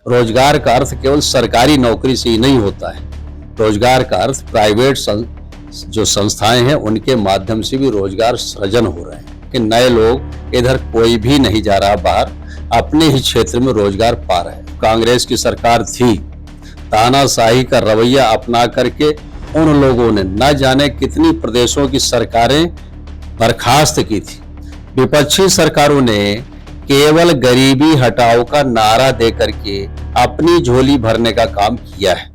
रोजगार का अर्थ केवल सरकारी नौकरी से ही नहीं होता है। रोजगार का अर्थ प्राइवेट जो संस्थाएं हैं उनके माध्यम से भी रोजगार सृजन हो रहे हैं कि नए लोग, इधर कोई भी नहीं जा रहा बाहर, अपने ही क्षेत्र में रोजगार पा रहे हैं। कांग्रेस की सरकार थी, तानाशाही का रवैया अपना करके उन लोगों ने न जाने कितनी प्रदेशों की सरकारें बर्खास्त की थी। विपक्षी सरकारों ने केवल गरीबी हटाओ का नारा देकर के अपनी झोली भरने का काम किया है।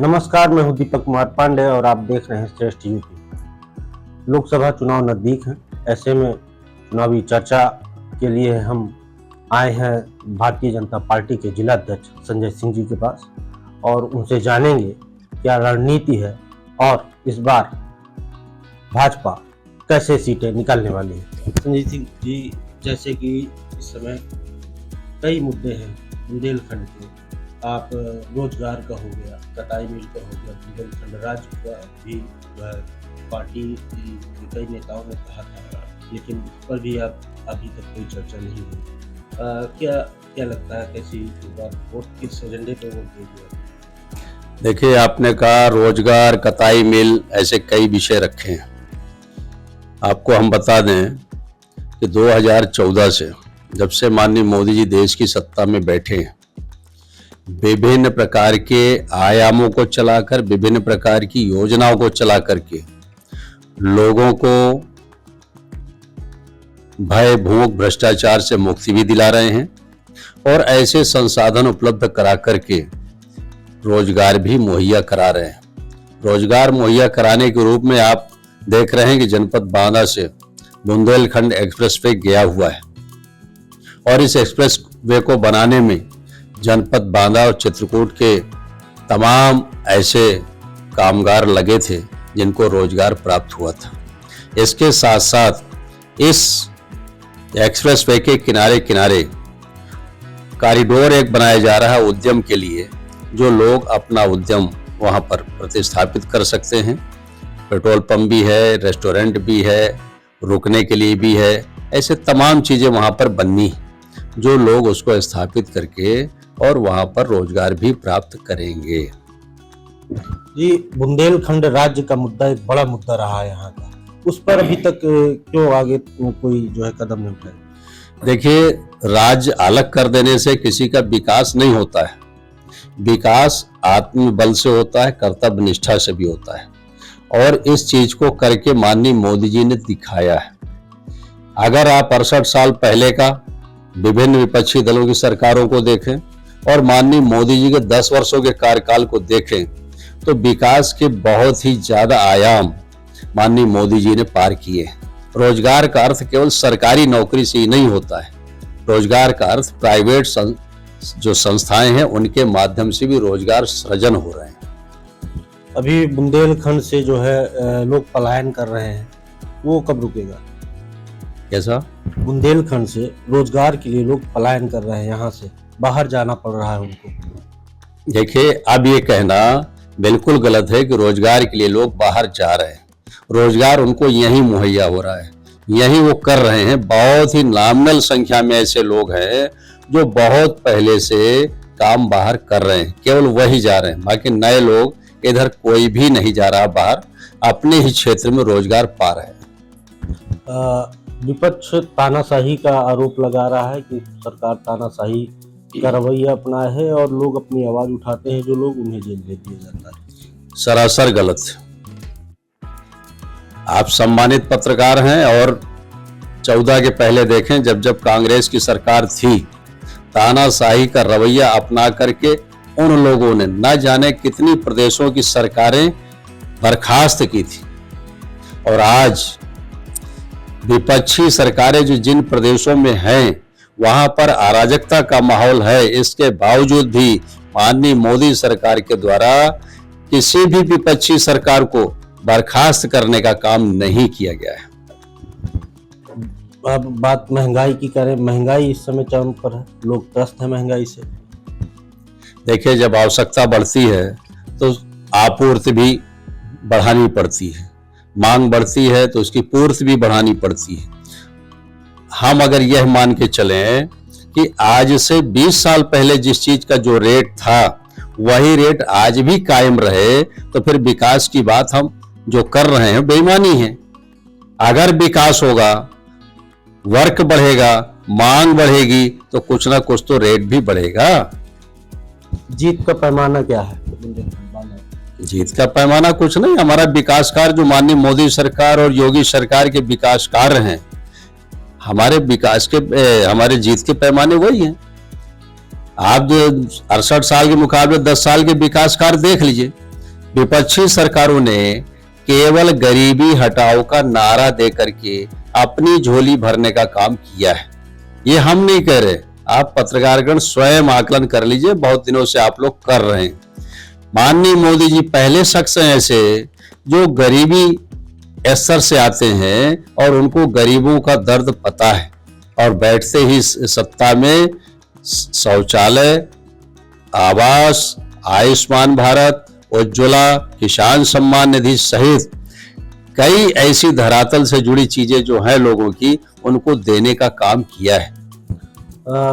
नमस्कार, मैं हूं दीपक कुमार पांडे और आप देख रहे हैं श्रेष्ठ यूपी। लोकसभा चुनाव नजदीक हैं, ऐसे में चुनावी चर्चा के लिए हम आए हैं भारतीय जनता पार्टी के जिला अध्यक्ष संजय सिंह जी के पास और उनसे जानेंगे क्या रणनीति है और इस बार भाजपा कैसे सीटें निकालने वाली है। संजय सिंह जी, जैसे कि इस समय कई मुद्दे हैं बुंदेलखंड के, आप रोजगार का हो गया, कटाई मिल का हो गया, बुंदेलखंड राज्य का भी पार्टी के कई नेताओं ने कहा था, लेकिन उस पर भी अब अभी तक कोई चर्चा नहीं हुई। क्या लगता है कैसी बार वोट किस एजेंडे पे वोट देगी? देखिए, आपने कहा रोजगार, कताई मिल, ऐसे कई विषय रखे हैं। आपको हम बता दें कि 2014 से जब से माननीय मोदी जी देश की सत्ता में बैठे हैं, विभिन्न प्रकार के आयामों को चलाकर, विभिन्न प्रकार की योजनाओं को चला करके लोगों को भय, भूख, भ्रष्टाचार से मुक्ति भी दिला रहे हैं और ऐसे संसाधन उपलब्ध करा करके रोजगार भी मुहैया करा रहे हैं। रोजगार मुहैया कराने के रूप में आप देख रहे हैं कि जनपद बांदा से बुंदेलखंड एक्सप्रेस वे गया हुआ है और इस एक्सप्रेस वे को बनाने में जनपद बांदा और चित्रकूट के तमाम ऐसे कामगार लगे थे जिनको रोजगार प्राप्त हुआ था। इसके साथ साथ इस एक्सप्रेस वे के किनारे किनारे कॉरिडोर एक बनाया जा रहा है उद्यम के लिए, जो लोग अपना उद्यम वहां पर प्रतिस्थापित कर सकते हैं। पेट्रोल पंप भी है, रेस्टोरेंट भी है, रुकने के लिए भी है, ऐसे तमाम चीजें वहां पर बननी, जो लोग उसको स्थापित करके और वहां पर रोजगार भी प्राप्त करेंगे। जी, बुंदेलखंड राज्य का मुद्दा एक बड़ा मुद्दा रहा है यहाँ का, उस पर अभी तक क्यों आगे कोई जो है कदम नहीं उठाया? देखिए, राज्य अलग कर देने से किसी का विकास नहीं होता है। विकास आत्मबल से होता है, कर्तव्य निष्ठा से भी होता है और इस चीज को करके माननीय मोदी जी ने दिखाया है। अगर आप 68 साल पहले का विभिन्न विपक्षी दलों की सरकारों को देखें और माननीय मोदी जी के 10 वर्षों के कार्यकाल को देखें तो विकास के बहुत ही ज्यादा आयाम माननीय मोदी जी ने पार किए। रोजगार का अर्थ केवल सरकारी नौकरी से ही नहीं होता है। रोजगार का अर्थ प्राइवेट जो संस्थाएं हैं उनके माध्यम से भी रोजगार सृजन हो रहे हैं। अभी बुंदेलखंड से जो है लोग पलायन कर रहे हैं, वो कब रुकेगा? कैसा? बुंदेलखंड से रोजगार के लिए लोग पलायन कर रहे हैं, यहाँ से बाहर जाना पड़ रहा है उनको। देखिए, अब ये कहना बिल्कुल गलत है कि रोजगार के लिए लोग बाहर जा रहे हैं। रोजगार उनको यहीं मुहैया हो रहा है, यहीं वो कर रहे हैं। बहुत ही नॉमिनल संख्या में ऐसे लोग हैं जो बहुत पहले से काम बाहर कर रहे हैं, केवल वही जा रहे हैं। बाकी नए लोग, इधर कोई भी नहीं जा रहा बाहर, अपने ही क्षेत्र में रोजगार पा रहे हैं। विपक्ष तानाशाही का आरोप लगा रहा है कि सरकार तानाशाही का रवैया अपनाए है और लोग अपनी आवाज उठाते हैं, जो लोग उन्हें जेल भेज दिया जाता है। सरासर गलत है। आप सम्मानित पत्रकार हैं और 14 के पहले देखें, जब जब कांग्रेस की सरकार थी, तानाशाही का रवैया अपना करके उन लोगों ने न जाने कितनी प्रदेशों की सरकारें बर्खास्त की थी और आज विपक्षी सरकारें जो जिन प्रदेशों में हैं वहां पर अराजकता का माहौल है। इसके बावजूद भी माननीय मोदी सरकार के द्वारा किसी भी विपक्षी सरकार को बर्खास्त करने का काम नहीं किया गया है। अब बात महंगाई की करें, महंगाई इस समय चरम पर है, लोग त्रस्त हैं महंगाई से। देखिए, जब आवश्यकता बढ़ती है तो आपूर्ति भी बढ़ानी पड़ती है, मांग बढ़ती है तो उसकी पूर्ति भी बढ़ानी पड़ती है। हम अगर यह मान के चलें कि आज से 20 साल पहले जिस चीज का जो रेट था वही रेट आज भी कायम रहे, तो फिर विकास की बात हम जो कर रहे हैं बेईमानी है। अगर विकास होगा, वर्क बढ़ेगा, मांग बढ़ेगी, तो कुछ ना कुछ तो रेट भी बढ़ेगा। जीत का पैमाना क्या है? जीत का पैमाना कुछ नहीं, हमारा विकास कार्य जो माननीय मोदी सरकार और योगी सरकार के विकास कार्य हैं, हमारे विकास के हमारे जीत के पैमाने वही हैं। आप जो 68 साल के मुकाबले 10 साल के विकास कार्य देख लीजिए। विपक्षी सरकारों ने केवल गरीबी हटाओ का नारा देकर के अपनी झोली भरने का काम किया है। ये हम नहीं कह रहे, आप पत्रकारगण स्वयं आकलन कर लीजिए, बहुत दिनों से आप लोग कर रहे हैं। माननीय मोदी जी पहले शख्स हैं ऐसे जो गरीबी स्तर से आते हैं और उनको गरीबों का दर्द पता है, और बैठते ही सत्ता में शौचालय, आवास, आयुष्मान भारत, उज्ज्वला, किसान सम्मान निधि सहित कई ऐसी धरातल से जुड़ी चीजें जो हैं लोगों की, उनको देने का काम किया है।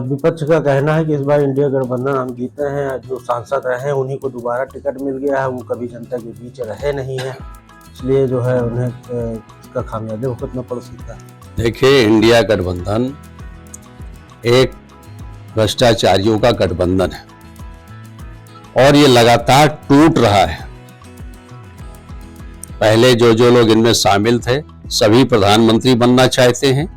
विपक्ष का कहना है कि इस बार इंडिया गठबंधन हम जीते हैं, जो सांसद रहे उन्हीं को दोबारा टिकट मिल गया है, वो कभी जनता के बीच रहे नहीं है, इसलिए जो है उन्हें इसका खामियाजा भुगतना पड़ सकता है। देखिए, इंडिया गठबंधन एक भ्रष्टाचारियों का गठबंधन है और ये लगातार टूट रहा है। पहले जो लोग इनमें शामिल थे सभी प्रधानमंत्री बनना चाहते हैं,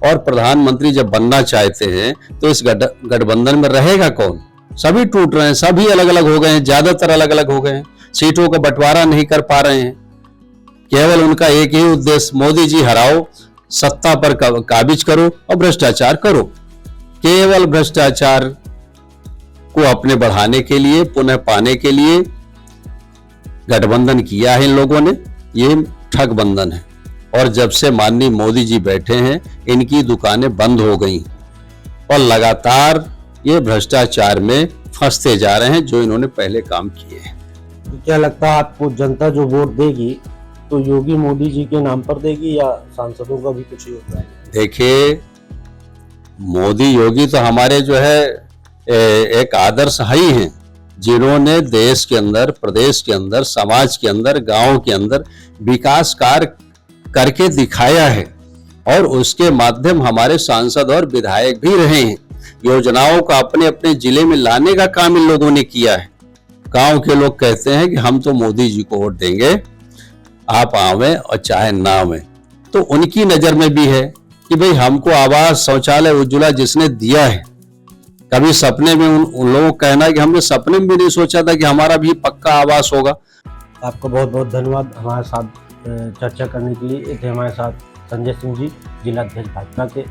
और प्रधानमंत्री जब बनना चाहते हैं तो इस गठबंधन में रहेगा कौन? सभी टूट रहे हैं, सभी अलग अलग हो गए हैं, ज्यादातर अलग अलग हो गए हैं, सीटों का बंटवारा नहीं कर पा रहे हैं। केवल उनका एक ही उद्देश्य, मोदी जी हराओ, सत्ता पर काबिज करो और भ्रष्टाचार करो। केवल भ्रष्टाचार को अपने बढ़ाने के लिए, पुनः पाने के लिए गठबंधन किया है इन लोगों ने। ये ठगबंधन है, और जब से माननीय मोदी जी बैठे हैं इनकी दुकानें बंद हो गई और लगातार ये भ्रष्टाचार में फंसते जा रहे हैं जो इन्होंने पहले काम किए हैं। क्या लगता है आपको, जनता जो वोट देगी तो योगी मोदी जी के नाम पर देगी या सांसदों का भी कुछ योगदान? देखिए, मोदी योगी तो हमारे जो है एक आदर्श ही हैं, जिन्होंने देश के अंदर, प्रदेश के अंदर, समाज के अंदर, गांव के अंदर विकास कार्य करके दिखाया है, और उसके माध्यम हमारे सांसद और विधायक भी रहे हैं। योजनाओं का अपने अपने जिले में लाने का काम इन लोगों ने किया है। गांव के लोग कहते हैं कि हम तो मोदी जी को वोट देंगे, आप आवे और चाहे ना आवे। तो उनकी नजर में भी है कि भाई हमको आवास, शौचालय, उज्ज्वला जिसने दिया है, कभी सपने में उन लोगों का कहना है कि हमने सपने में भी नहीं सोचा था कि हमारा भी पक्का आवास होगा। आपका बहुत बहुत धन्यवाद हमारे साथ चर्चा करने के लिए। थे हमारे साथ संजय सिंह जी, जिलाध्यक्ष भाजपा के।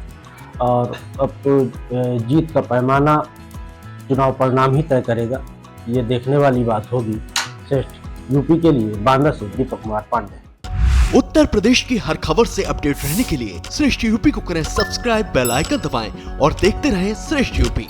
और अब तो जीत का पैमाना चुनाव परिणाम ही तय करेगा, ये देखने वाली बात होगी। श्रेष्ठ यूपी के लिए बांदा से दीपक कुमार पांडे। उत्तर प्रदेश की हर खबर से अपडेट रहने के लिए श्रेष्ठ यूपी को करें सब्सक्राइब, बेल आइकन दबाएं और देखते रहें श्रेष्ठ यूपी।